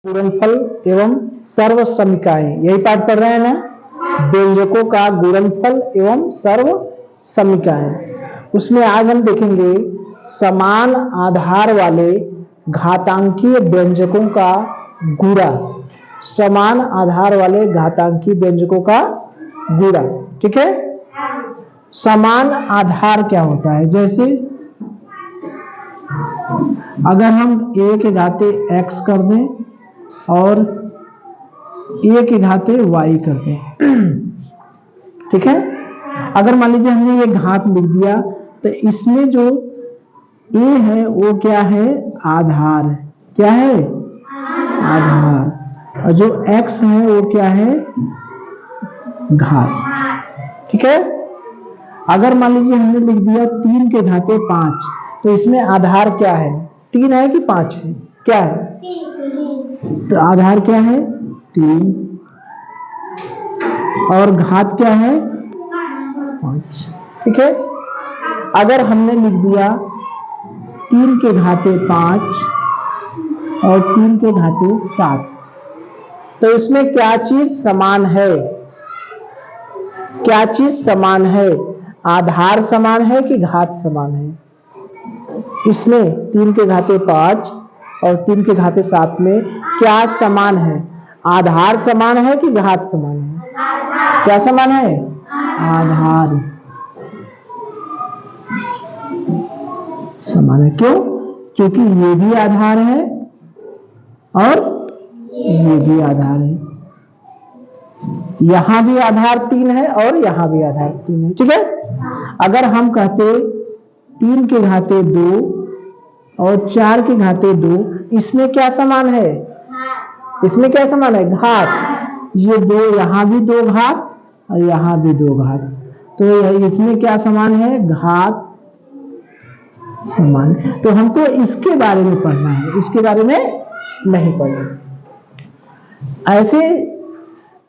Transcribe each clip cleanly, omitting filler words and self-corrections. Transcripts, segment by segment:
गुणनफल एवं सर्व समीकरण, यही पाठ पढ़ रहे हैं ना। व्यंजकों का गुणनफल एवं सर्व समीकरण। उसमें आज हम देखेंगे समान आधार वाले घातांकीय व्यंजकों का गुणा। समान आधार वाले घातांकीय व्यंजकों का गुणा, ठीक है। समान आधार क्या होता है? जैसे अगर हम a के घाते x कर दें और a के घाते y कर दें, ठीक है। अगर मान लीजिए हमने ये घात लिख दिया तो इसमें जो a है वो क्या है? आधार। क्या है? आधार। और जो x है वो क्या है? घात, ठीक है। अगर मान लीजिए हमने लिख दिया 3 के घाते 5, तो इसमें आधार क्या है? 3 है कि 5 है? क्या है? तो आधार क्या है? 3। और घात क्या है? 5, ठीक है। अगर हमने लिख दिया 3 के घाते 5 और 3 के घाते 7, तो इसमें क्या चीज समान है? क्या चीज समान है? आधार समान है कि घात समान है? इसमें 3 के घाते 5 और 3 के घाते 7 में क्या समान है? आधार समान है कि घात समान है? क्या समान है? आधार समान है। क्यों? क्योंकि ये भी आधार है और ये भी आधार है। यहां भी आधार 3 है और यहां भी आधार 3 है, ठीक है। अगर हम कहते 3 के घाते 2 और 4 के घाते 2, इसमें क्या समान है? इसमें क्या समान है? घात। ये 2, यहां भी 2 घात और यहां भी 2 घात, तो इसमें क्या समान है? घात समान। तो हमको इसके बारे में पढ़ना है, इसके बारे में नहीं पढ़ना। ऐसे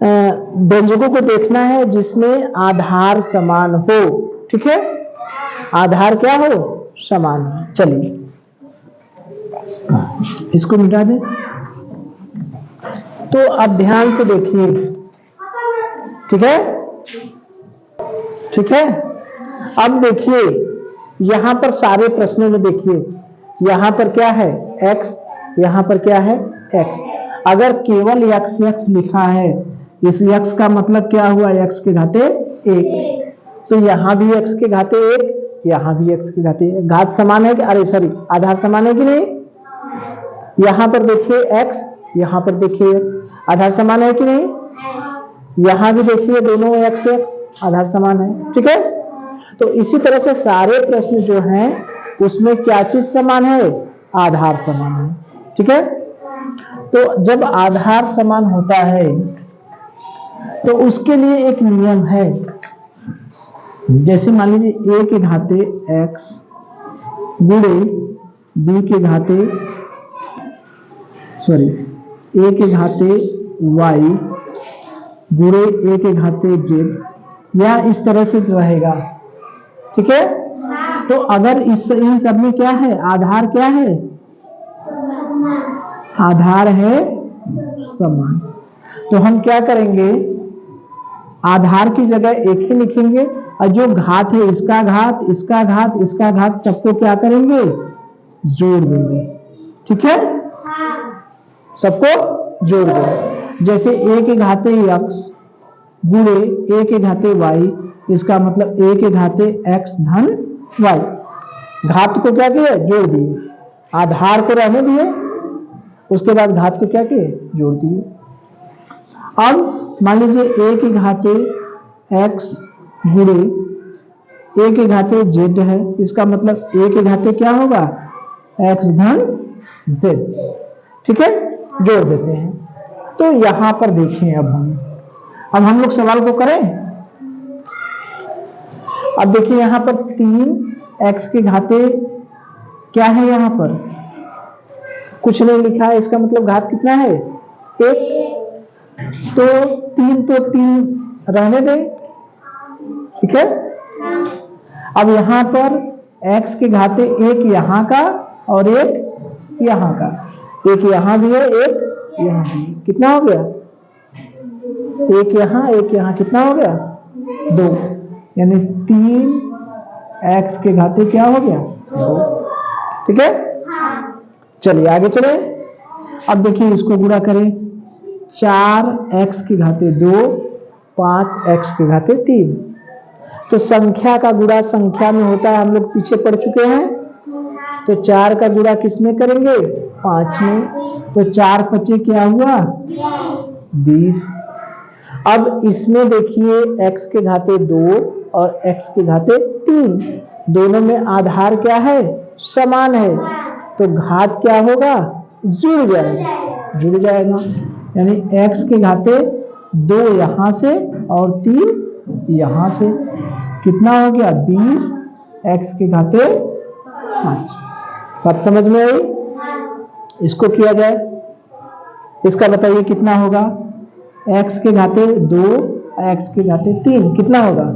व्यंजकों को देखना है जिसमें आधार समान हो, ठीक है। आधार क्या हो? समान हो। चलिए इसको मिटा दें। तो अब ध्यान से देखिए, ठीक है, ठीक है। अब देखिए यहां पर सारे प्रश्नों में देखिए, यहां पर क्या है? x, यहां पर क्या है? x। अगर केवल x x लिखा है, इस x का मतलब क्या हुआ? x के घाते 1, तो यहां भी x के घाते 1, यहां भी x के घाते 1। घात समान है कि, अरे सॉरी, आधार समान है कि नहीं? यहां पर देखिए x, यहां पर देखिए x, आधार समान है कि नहीं? यहां भी देखिए दोनों x x, आधार समान है, ठीक है। तो इसी तरह से सारे प्रश्न जो हैं उसमें क्या चीज समान है? आधार समान है, ठीक है। तो जब आधार समान होता है तो उसके लिए एक नियम है। जैसे मान लीजिए a के घाते x गुणे b के घाते a के घाते y गुणे a के घाते z, या इस तरह से रहेगा, ठीक है। तो अगर इन सब में क्या है? आधार क्या है? आधार है समान। तो हम क्या करेंगे? आधार की जगह एक ही लिखेंगे और जो घात है, इसका घात, इसका घात, इसका घात, सबको क्या करेंगे? जोड़ देंगे, ठीक है। सबको जोड़ देंगे। जैसे a के घाते x गुणे a के घाते y, इसका मतलब a के घाते x धन y। घात को क्या किए? जोड़ दिए। आधार को रहने दिए, उसके बाद घात को क्या किए? जोड़ दिए। अब मान लीजिए a के घाते x गुणे a के घाते z है, इसका मतलब a के घाते क्या होगा? x धन z, ठीक है। जोड़ देते हैं। तो यहां पर देखिए, अब हम लोग सवाल को करें। अब देखिए यहां पर 3x के घाते क्या है? यहां पर कुछ नहीं लिखा है, इसका मतलब घात कितना है? 1। तो 3 रहने दें, ठीक है। अब यहां पर x के घाते 1 यहां का और 1 यहां का, 1 यहां भी है, 1 यहाँ कितना हो गया, एक यहाँ कितना हो गया 2, यानी 3x के घाते क्या हो गया 2। ठीक है, चलिए आगे चले। अब देखिए इसको गुणा करें, 4x के घाते 2, 5x के घाते 3। तो संख्या का गुणा संख्या में होता है, हम लोग पीछे पढ़ चुके हैं। तो 4 का गुणा किस में करेंगे 5 में, तो 4 5 क्या हुआ 20। अब इसमें देखिए x के घाते 2 और x के घाते 3, दोनों में आधार क्या है समान है, तो घात क्या होगा जुड़ जाएगा। यानी x के घाते 2 यहां से और 3 यहां से, कितना हो गया 20 x के घाते 5। बात समझ में आई? इसको किया जाए, इसका बताइए कितना होगा, x के घाते 2 x के घाते 3 कितना होगा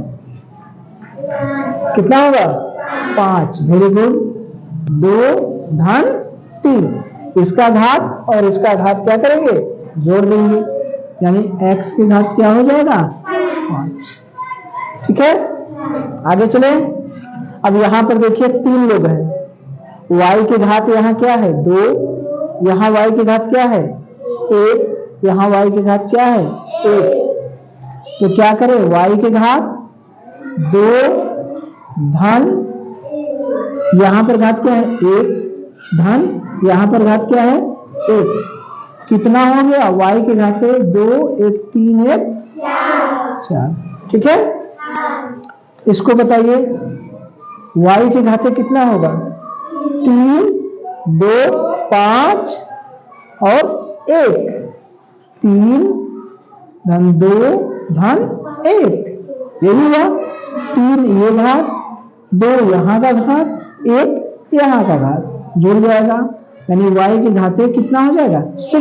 5। वेरी गुड, 2 धन 3, इसका घात और इसका घात क्या करेंगे जोड़ देंगे, यानी x के घात क्या हो जाएगा 5। ठीक है, आगे चले। अब यहां पर देखिए 3 लोग हैं, y के घात यहाँ क्या है 2, यहाँ y के घात क्या है 1, यहाँ y के घात क्या है 1। तो क्या करें, y के घात 2 धन, यहाँ पर घात क्या है 1 धन, यहाँ पर घात क्या है 1, कितना हो गया y के घाते 2 1 3 1 4। ठीक है, इसको बताइए y के घाते कितना होगा 3 2 5 और 1, 3 धन 2 धन 1, यही हुआ 3 ये घात 2 यहाँ का घात 1 यहाँ का घात जुड़ जाएगा, यानी y के घाते कितना हो जाएगा 6।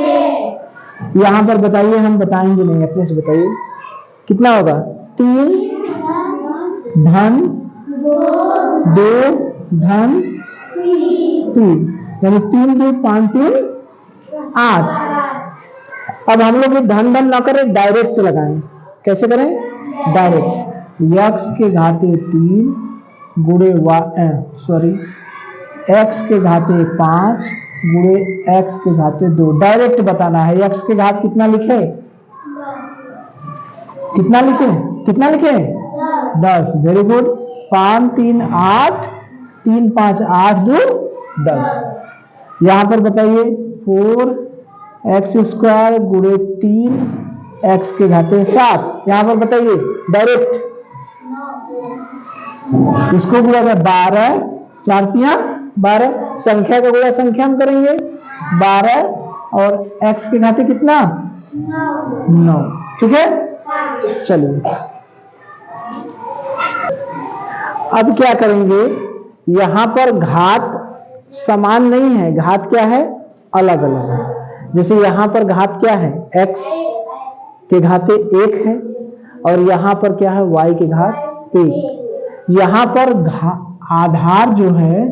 यहाँ पर बताइए, हम बताएंगे नहीं अपने से बताइए कितना होगा 3 धन 2 धन 3, यानी 3 2 5 3 8। अब हम लोग धन धन ना करें, डायरेक्ट लगाएं। कैसे करें डायरेक्ट, x के घाते 3 गुणे x के घाते 5 गुणे x के घाते 2, डायरेक्ट बताना है। x के घात कितना लिखे, कितना लिखे 10। Very good, 5 3 8, 3 5 8 2 10। यहां पर बताइए 4x स्क्वायर गुणे 3 x के घाते 7, यहां पर बताइए डायरेक्ट, इसको गुणा 12 4 3 12, संख्या का गुणा संख्या में करेंगे 12 और x के घाते कितना 9। ठीक है, चलिए अब क्या करेंगे, यहां पर घात समान नहीं है, घात क्या है अलग अलग है। जैसे यहां पर घात क्या है x के घाते 1 है और यहां पर क्या है y के घात 1। यहां पर आधार जो है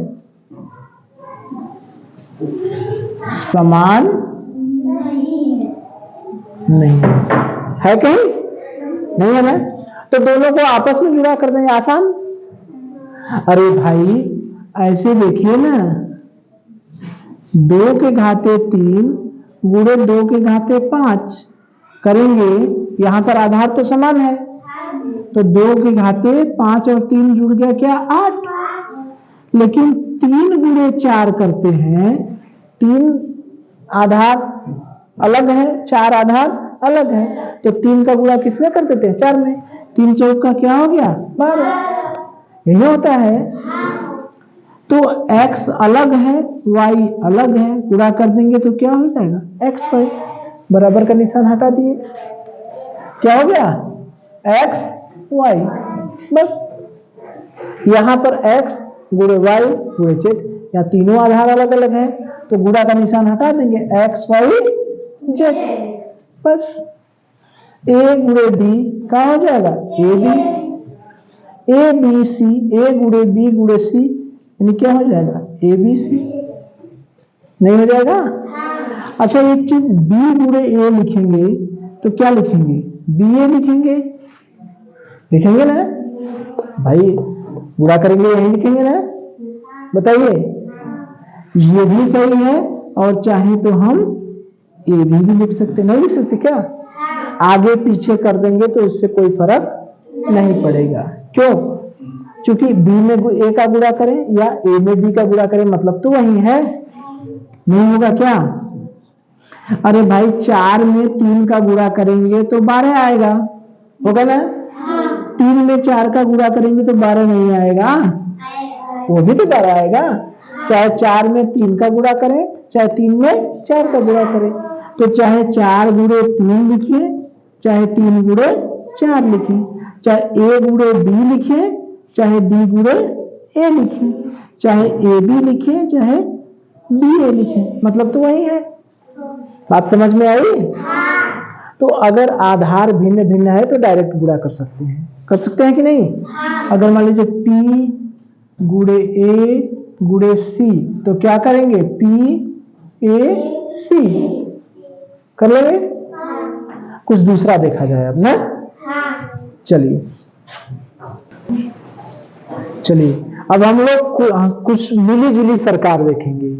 समान नहीं है, कहीं नहीं है ना, तो दोनों को आपस में जुड़ा कर देंगे, आसान। अरे भाई ऐसे देखिए ना, 2 के घाते 3 गुणे 2 के घाते 5 करेंगे, यहां पर आधार तो समान है, तो 2 के घाते 5 और 3 जुड़ गया क्या 8। लेकिन 3 गुणे 4 करते हैं, 3 आधार अलग है 4 आधार अलग है, तो 3 का गुणा किसमें कर देते हैं 4 में, 3 चौक का क्या हो गया 12, यही होता है। तो x अलग है y अलग है, गुणा कर देंगे तो क्या हो जाएगा x y, बराबर का निशान हटा दिए, क्या हो गया x y। बस यहां पर x गुणे y गुणे z, या तीनों आधार अलग अलग है तो गुणा का निशान हटा देंगे x y z। बस a गुणे b क्या हो जाएगा a b, a b c, a गुणे b गुणे c यानी क्या हो जाएगा a b c, नहीं हो जाएगा। अच्छा एक चीज, बी गुणे ए लिखेंगे तो क्या लिखेंगे? बी ए लिखेंगे, लिखेंगे ना भाई? गुणा करेंगे यही लिखेंगे ना? बताइए, ये भी सही है और चाहे तो हम ए भी लिख सकते, नहीं लिख सकते क्या? आगे पीछे कर देंगे तो उससे कोई फर्क नहीं पड़ेगा। क्यों? क्योंकि बी में ए का गुणा करें या ए में बी का गुणा करें, मतलब तो वही है। नहीं होगा क्या? अरे भाई 4 में 3 का गुणा करेंगे तो 12 आएगा, होगा ना? 3 में 4 का गुणा करेंगे तो 12 नहीं आएगा, वो भी तो 12 आएगा। चाहे 4 में 3 का गुणा करें, चाहे 3 में 4 का गुणा करें, तो चाहे 4 गुणे 3 लिखिए, चाहे 3 गुणे 4 लिखिए, चाहे ए गुणे बी लिखिए, चाहे बी गुणे ए लिखिए, चाहे ए बी लिखिए, चाहे बी ए लिखिए, मतलब तो वही है। बात समझ में आई? तो अगर आधार भिन्न भिन्न है तो डायरेक्ट गुणा कर सकते हैं, कर सकते हैं कि नहीं? अगर मान लीजिए P गुणे ए गुणे सी, तो क्या करेंगे? P A C कर लेंगे। कुछ दूसरा देखा जाए अब ना। चलिए चलिए, अब हम लोग कुछ मिली जुली सरकार देखेंगे।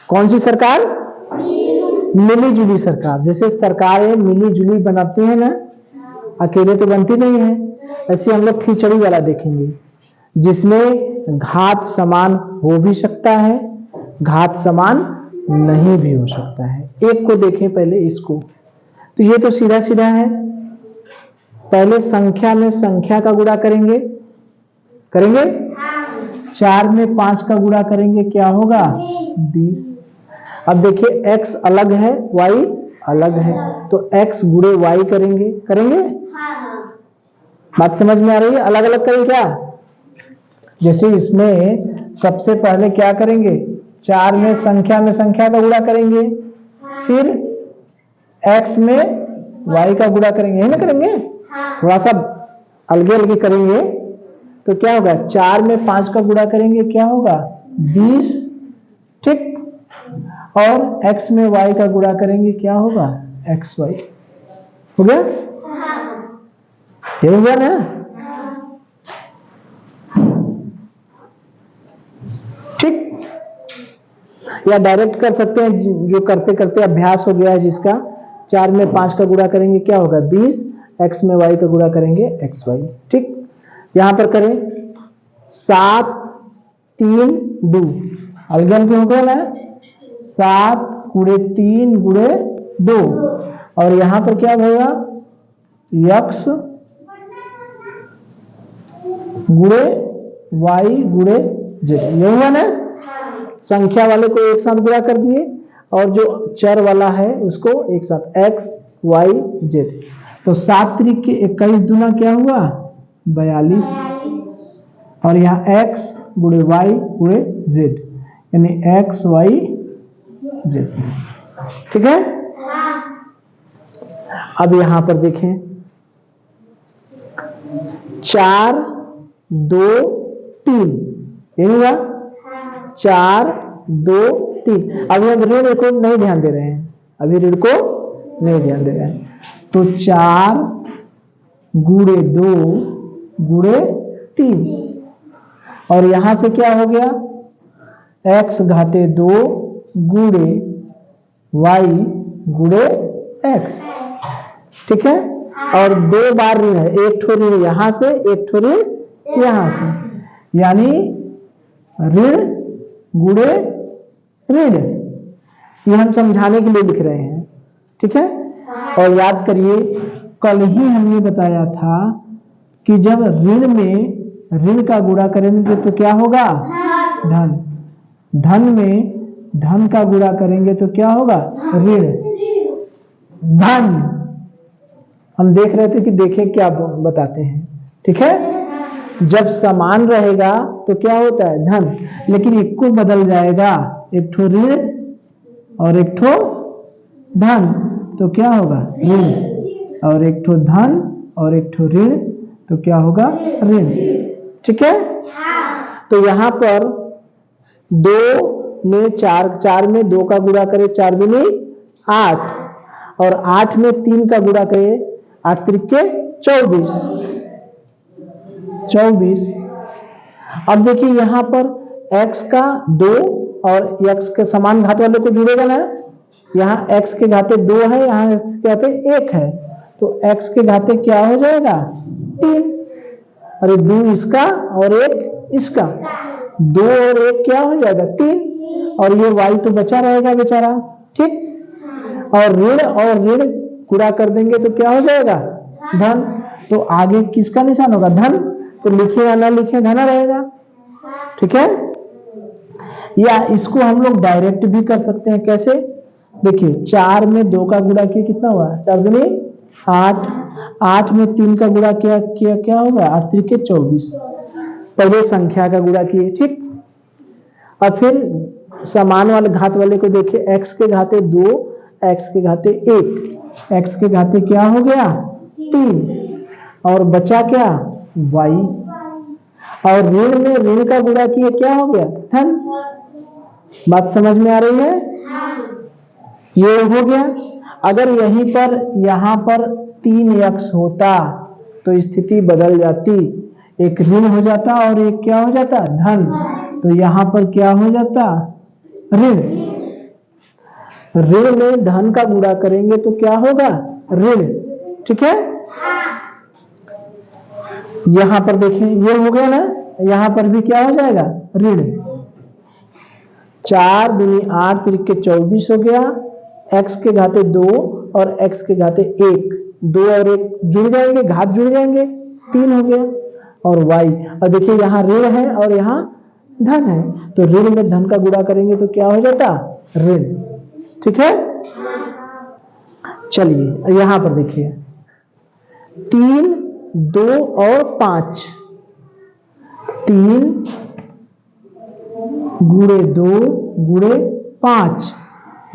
कौन सी सरकार? मिली जुली सरकार। जैसे सरकारें मिली जुली बनाती है ना, अकेले तो बनती नहीं है। ऐसे हम लोग खिचड़ी वाला देखेंगे, जिसमें घात समान हो भी सकता है, घात समान नहीं भी हो सकता है। एक को देखें पहले, इसको। तो ये तो सीधा सीधा है। पहले संख्या में संख्या का गुणा करेंगे, करेंगे। 4 में 5 का गुणा करेंगे, क्या होगा? 20। अब देखिए x अलग है, y अलग है, तो x गुणे y करेंगे, करेंगे? बात समझ में आ रही है? अलग अलग करें क्या? जैसे इसमें सबसे पहले क्या करेंगे? 4 में संख्या का गुणा करेंगे, फिर x में y का गुणा करेंगे, यही ना करेंगे? थोड़ा सा अलगे अलगे करेंगे तो क्या होगा? 4 में 5 का गुणा करेंगे, क्या होगा? 20, ठीक। और x में y का गुणा करेंगे, क्या होगा? xy। हो गया? ये हो गया ना? ठीक। या डायरेक्ट कर सकते हैं, जो करते करते अभ्यास हो गया है जिसका। 4 में 5 का गुणा करेंगे, क्या होगा? 20, x में y का गुणा करेंगे, xy। ठीक। यहां पर करें 7 3 2, अलग अलग हो गया ना? 7 गुणे 3 गुणे 2, और यहां पर क्या होगा? x गुणे y गुणे z, ये हुआ ना? संख्या वाले को एक साथ गुणा कर दिए और जो चर वाला है उसको एक साथ, x y z। तो 7 त्रिक के 21 दूना क्या हुआ? 42, और यहाँ x गुणे y गुणे z, यानी x y z। ठीक है? अब यहां पर देखें, 4 2 3, ये हुआ 4 2 3। अभी हम ऋण को नहीं ध्यान दे रहे हैं, अभी ऋण को नहीं ध्यान दे रहे हैं। तो 4 गुणे 2 गुणे 3, और यहां से क्या हो गया? x घाते 2 गुणे y गुणे x। ठीक है? और 2 बार ऋण है, एक ठो ऋण यहां से, एक ठो ऋण यहां से, यानी ऋण गुणे ऋण। ये हम समझाने के लिए लिख रहे हैं। ठीक है? और याद करिए, कल ही हमने बताया था कि जब ऋण में ऋण का गुणा करेंगे तो क्या होगा? धन। धन में धन का गुणा करेंगे तो क्या होगा? ऋण। धन। हम देख रहे थे कि देखें क्या बताते हैं। ठीक है? जब समान रहेगा तो क्या होता है? धन। लेकिन एक को बदल जाएगा, एक ठो ऋण और एक ठो धन, तो क्या होगा? ऋण। और एक ठो धन और एक ठो ऋण, तो क्या होगा? ऋण। ठीक है? तो यहां पर 2 में 4 में 2 का गुणा करें, 4 दूनी 8 और 8 में 3 का गुणा करिए, 8 त्रिके 24। अब देखिए यहां पर x का 2 और x के समान घात वाले को जुड़ेगा ना, यहाँ x के घाते 2 है, यहाँ x के घाते 1 है, तो x के घाते क्या हो जाएगा 3। अरे 2 इसका और 1 इसका, 2 और 1 क्या हो जाएगा 3, और ये y तो बचा रहेगा बेचारा, ठीक। और ऋण पूरा कर देंगे तो क्या हो जाएगा धन, तो आगे किसका निशान होगा धन, तो लिखे या ना लिखे धन रहेगा, ठीक है। या इसको हम लोग डायरेक्ट भी कर सकते हैं, कैसे देखिए 4 में 2 का गुणा किया कितना हुआ 4 दूनी 8, 8 में 3 का गुणा किया क्या होगा 8 त्रिके 24, पहले संख्या का गुणा किए, ठीक। और फिर समान वाले घात वाले को देखिए, x के घाते 2, x के घाते 1, x के घाते क्या हो गया 3 और बचा क्या y, और ऋण में ऋण का गुणा किए क्या हो गया धन। बात समझ में आ रही है, ये हो गया। अगर यहीं पर यहाँ पर 3x होता तो स्थिति बदल जाती, एक ऋण हो जाता और एक क्या हो जाता धन, तो यहाँ पर क्या हो जाता ऋण। ऋण में धन का गुणा करेंगे तो क्या होगा ऋण, ठीक है। यहां पर देखें ये हो गया ना, यहां पर भी क्या हो जाएगा ऋण। 4 दूनी 8 त्रिके 24 हो गया, x के घाते 2 और x के घाते 1, 2 और 1 जुड़ जाएंगे, घात जुड़ जाएंगे 3 हो गया, और y। और देखिए यहाँ ऋण है और यहाँ धन है, तो ऋण में धन का गुणा करेंगे तो क्या हो जाता ऋण, ठीक है। चलिए यहां पर देखिए 3, 2 और 5, 3 गुणे 2 गुणे 5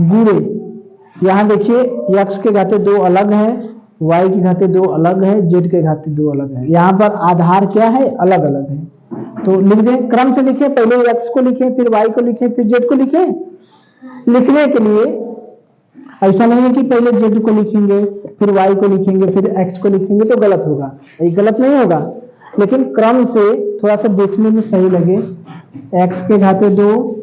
गुणे, यहां देखिए x के घाते 2 अलग है, y के घाते 2 अलग है, z के घाते 2 अलग है, यहां पर आधार क्या है अलग अलग है, तो लिख दें क्रम से लिखें, पहले x को लिखें फिर y को लिखें फिर z को लिखें। लिखने के लिए ऐसा नहीं है कि पहले z को लिखेंगे फिर y को लिखेंगे फिर x को लिखेंगे तो गलत होगा, ये गलत नहीं होगा, लेकिन क्रम से थोड़ा सा देखने में सही लगे। x के घाते 2,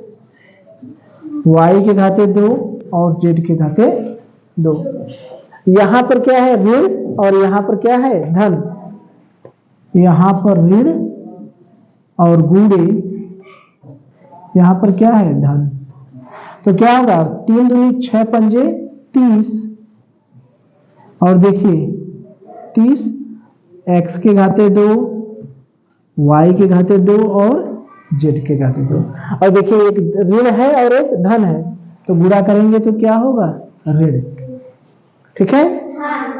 y के घाते 2 और z के घाते 2, यहां पर क्या है ऋण और यहां पर क्या है धन, यहां पर ऋण और गुणे यहां पर क्या है धन, तो क्या होगा 3 दूनी 6 पंजे 30, और देखिए 30, x के घाते 2, y के घाते 2 और z के घाते 2, और देखिए एक ऋण है और एक धन है, तो गुणा करेंगे तो क्या होगा ऋण, ठीक है।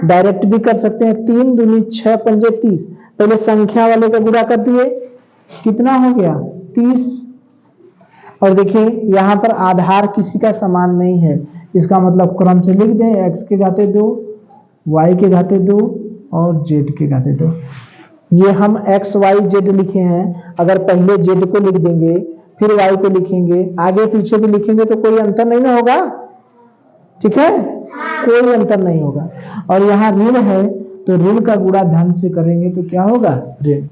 डायरेक्ट भी कर सकते हैं, 3 दूनी 6 पंजे 30, पहले संख्या वाले का गुणा कर दिए कितना हो गया 30, और देखिए यहां पर आधार किसी का समान नहीं है, इसका मतलब क्रम से लिख दें x के घाते 2, y के घाते 2 और z के घाते 2। ये हम x y z लिखे हैं, अगर पहले z को लिख देंगे फिर y को लिखेंगे आगे पीछे भी लिखेंगे तो कोई अंतर नहीं ना होगा, ठीक है, कोई अंतर नहीं होगा। और यहाँ ऋण है तो ऋण का गुणा धन से करेंगे तो क्या होगा ऋण,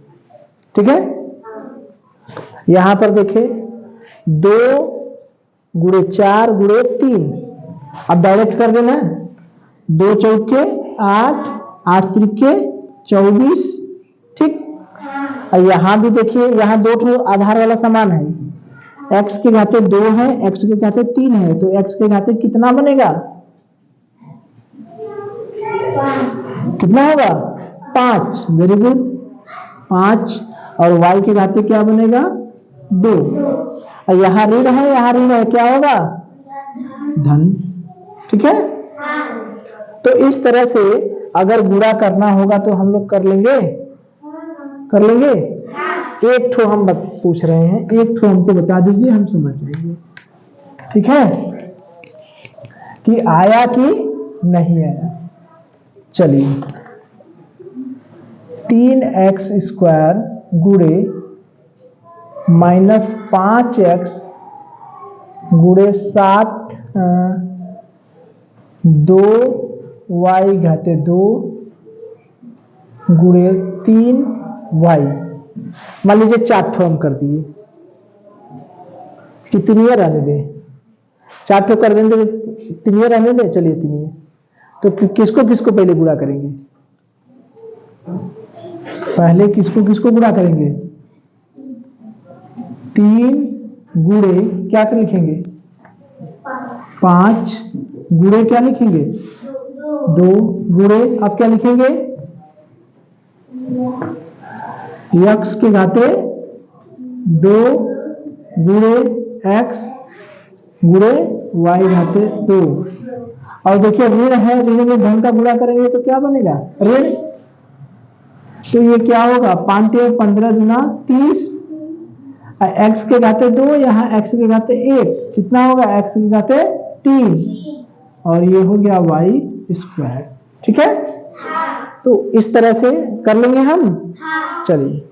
ठीक है। यहां पर देखें 2 गुणे 4 गुणे 3, अब डायरेक्ट कर देना, 2 चौके 8, 8 त्रिके 24, ठीक। और यहां भी देखिए यहां 2 आधार वाला समान है, x के घाते 2 है x के घाते 3 है, तो x के घाते कितना बनेगा कितना होगा 5, वेरी गुड 5, और y के घाते क्या बनेगा 2, और यहाँ ऋण है यहाँ ऋण है क्या होगा धन, ठीक है। तो इस तरह से अगर गुणा करना होगा तो हम लोग कर लेंगे एक ठो हम पूछ रहे हैं, एक ठो हमको बता दीजिए हम समझ लेंगे, ठीक है, कि आया कि नहीं आया। चलिए 3x स्क्वायर गुणे -5x गुणे 7 2y-2 गुणे 3y। मान लीजिए 4 ठो हम कर दिए, कितनी है रहने दें, 4 ठो कर देंगे, 3 रहने दें, चलिए 3। तो किसको किसको पहले गुणा करेंगे, पहले किसको किसको गुणा करेंगे, 3 गुणे क्या कर लिखेंगे, 5 गुणे क्या लिखेंगे, 2 गुणे अब क्या लिखेंगे, x के घाते 2 गुणे x गुणे y घाते 2। और देखिए ऋण है, ऋण में धन का गुणा करेंगे तो क्या बनेगा, ऋण। तो ये क्या होगा, 5 × 15 गुना 30, x के घाते 2, यहाँ x के घाते 1, कितना होगा, x के घाते 3, और ये हो गया y²। ठीक है, तो इस तरह से कर लेंगे हम। चलिए।